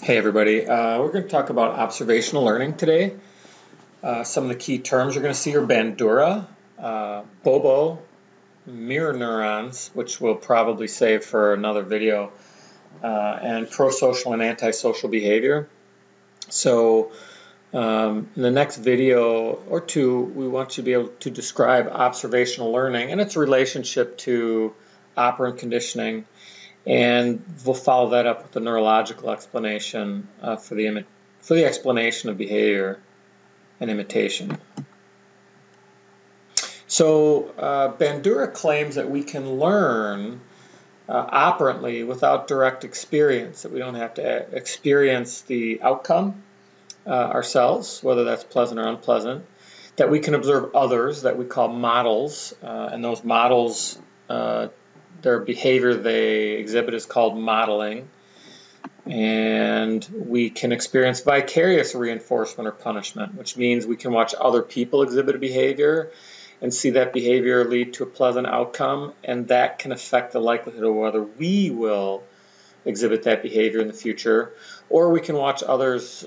Hey everybody, we're going to talk about observational learning today. Some of the key terms you're going to see are Bandura, Bobo, mirror neurons, which we'll probably save for another video, and pro-social and antisocial behavior. So in the next video or two, we want you to be able to describe observational learning and its relationship to operant conditioning. And we'll follow that up with a neurological explanation for the explanation of behavior and imitation. So Bandura claims that we can learn operantly without direct experience, that we don't have to experience the outcome ourselves, whether that's pleasant or unpleasant, that we can observe others that we call models, and those models their behavior they exhibit is called modeling, and we can experience vicarious reinforcement or punishment, which means we can watch other people exhibit a behavior and see that behavior lead to a pleasant outcome, and that can affect the likelihood of whether we will exhibit that behavior in the future, or we can watch others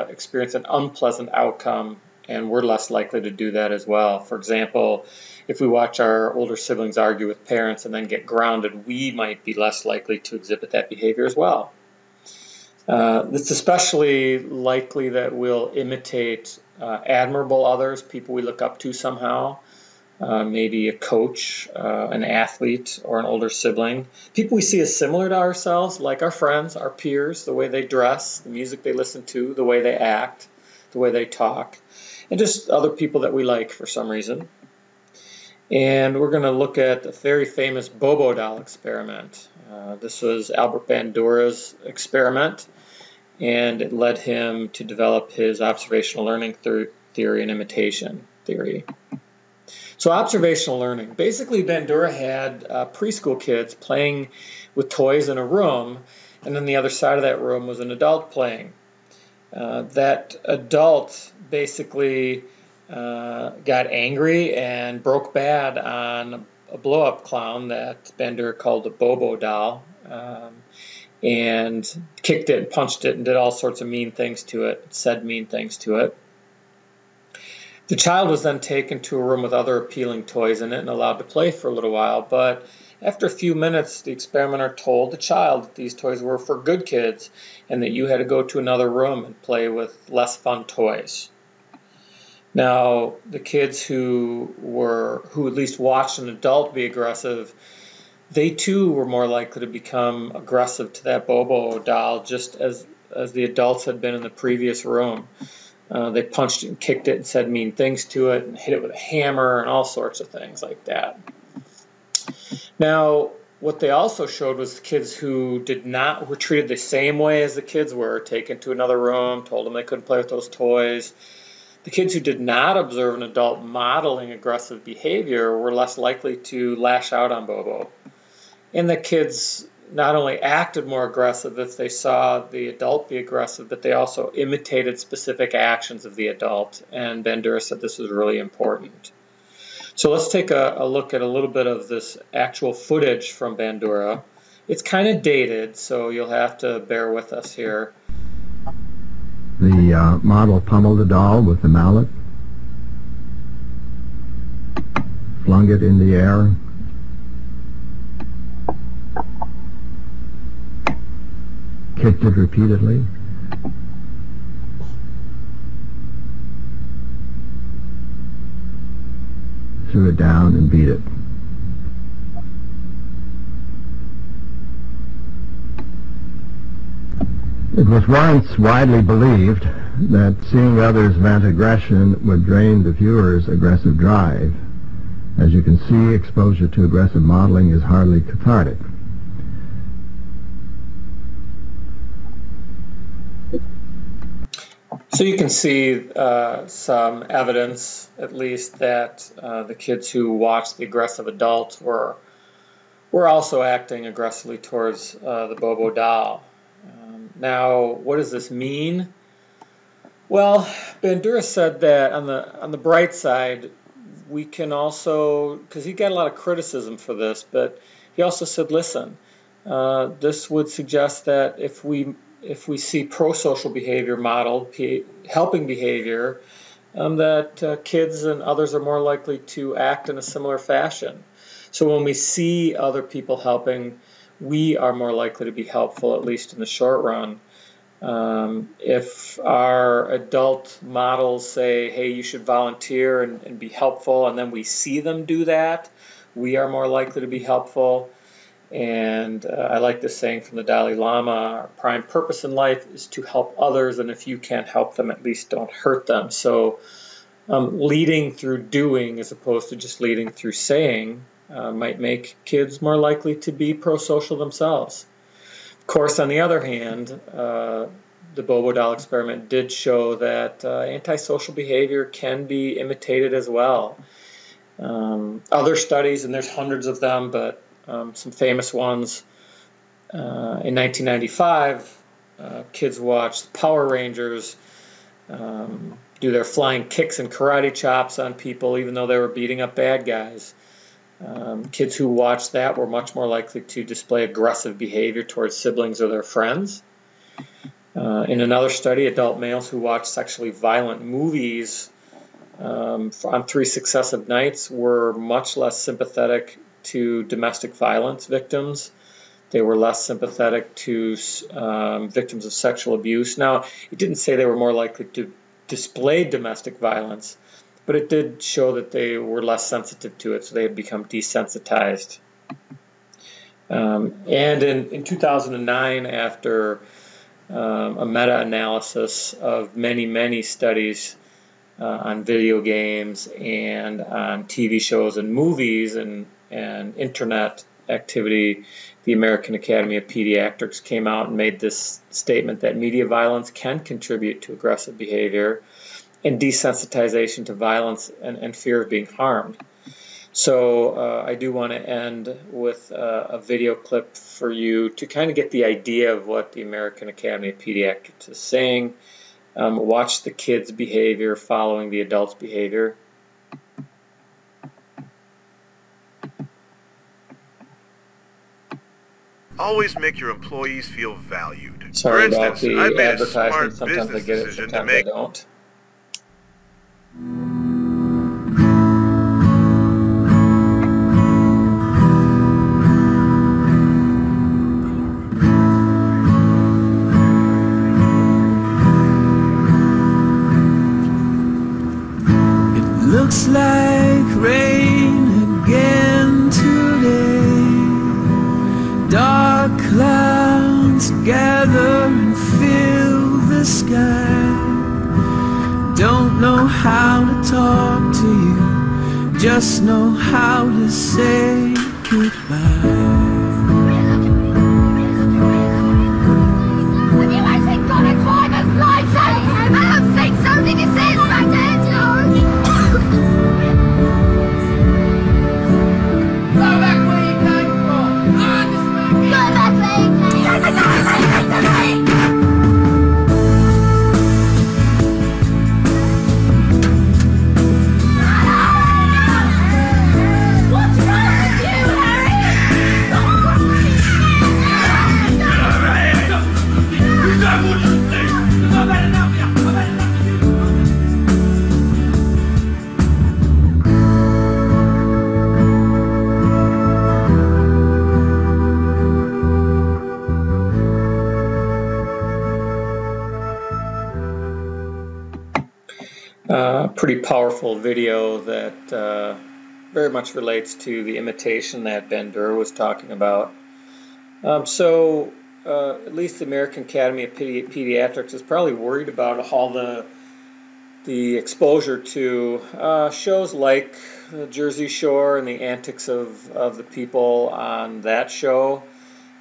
experience an unpleasant outcome and we're less likely to do that as well. For example, if we watch our older siblings argue with parents and then get grounded, we might be less likely to exhibit that behavior as well. It's especially likely that we'll imitate admirable others, people we look up to somehow, maybe a coach, an athlete, or an older sibling. People we see as similar to ourselves, like our friends, our peers, the way they dress, the music they listen to, the way they act, the way they talk, and just other people that we like for some reason. And we're going to look at the very famous Bobo doll experiment. This was Albert Bandura's experiment, and it led him to develop his observational learning theory and imitation theory. So observational learning. Basically, Bandura had preschool kids playing with toys in a room, and then the other side of that room was an adult playing. That adult basically got angry and broke bad on a blow-up clown that Bandura called a Bobo doll, and kicked it and punched it and did all sorts of mean things to it, said mean things to it. The child was then taken to a room with other appealing toys in it and allowed to play for a little while, but after a few minutes, the experimenter told the child that these toys were for good kids and that you had to go to another room and play with less fun toys. Now, the kids who at least watched an adult be aggressive, they too were more likely to become aggressive to that Bobo doll, just as the adults had been in the previous room. They punched it and kicked it and said mean things to it and hit it with a hammer and all sorts of things like that. Now, what they also showed was the kids who were treated the same way as the kids were, taken to another room, told them they couldn't play with those toys. The kids who did not observe an adult modeling aggressive behavior were less likely to lash out on Bobo. And the kids not only acted more aggressive if they saw the adult be aggressive, but they also imitated specific actions of the adult. And Bandura said this was really important. So let's take a look at a little bit of this actual footage from Bandura. It's kind of dated, so you'll have to bear with us here. The model pummeled the doll with the mallet, flung it in the air, kicked it repeatedly, threw it down and beat it. It was once widely believed that seeing others vent aggression would drain the viewer's aggressive drive. As you can see, exposure to aggressive modeling is hardly cathartic. So you can see some evidence, at least, that the kids who watched the aggressive adults were also acting aggressively towards the Bobo doll. Now, what does this mean? Well, Bandura said that on the bright side, we can also, because he got a lot of criticism for this, but he also said, listen, this would suggest that if we if we see pro-social behavior modeled, helping behavior, that kids and others are more likely to act in a similar fashion. So when we see other people helping, we are more likely to be helpful, at least in the short run. If our adult models say, hey, you should volunteer and be helpful, and then we see them do that, we are more likely to be helpful. And I like this saying from the Dalai Lama, our prime purpose in life is to help others, and if you can't help them, at least don't hurt them. So leading through doing as opposed to just leading through saying might make kids more likely to be pro-social themselves. Of course, on the other hand, the Bobo doll experiment did show that antisocial behavior can be imitated as well. Other studies, and there's hundreds of them, but some famous ones. In 1995, kids watched the Power Rangers do their flying kicks and karate chops on people, even though they were beating up bad guys. Kids who watched that were much more likely to display aggressive behavior towards siblings or their friends. In another study, adult males who watched sexually violent movies on 3 successive nights were much less sympathetic to domestic violence victims. They were less sympathetic to victims of sexual abuse. Now, it didn't say they were more likely to display domestic violence, but it did show that they were less sensitive to it, so they had become desensitized. And in 2009, after a meta-analysis of many studies on video games and on TV shows and movies and internet activity, the American Academy of Pediatrics came out and made this statement that media violence can contribute to aggressive behavior and desensitization to violence and fear of being harmed. So I do want to end with a video clip for you to kind of get the idea of what the American Academy of Pediatrics is saying. Watch the kids' behavior following the adults' behavior. Always make your employees feel valued. Sorry For about instance, the I made a advertisement. smart Sometimes I business get it, decision to sometimes I make. don't. Looks like rain again today. Dark clouds gather and fill the sky. Don't know how to talk to you, just know how to say goodbye. Pretty powerful video that very much relates to the imitation that Bandura was talking about. So at least the American Academy of Pediatrics is probably worried about all the exposure to shows like Jersey Shore and the antics of the people on that show,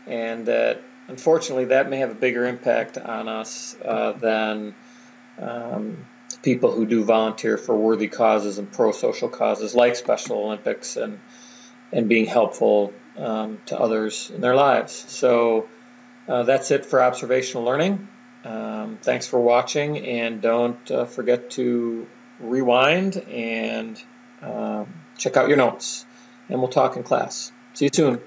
and that unfortunately that may have a bigger impact on us than people who do volunteer for worthy causes and pro-social causes like Special Olympics and being helpful to others in their lives. So that's it for observational learning. Thanks for watching, and don't forget to rewind and check out your notes, and we'll talk in class. See you soon.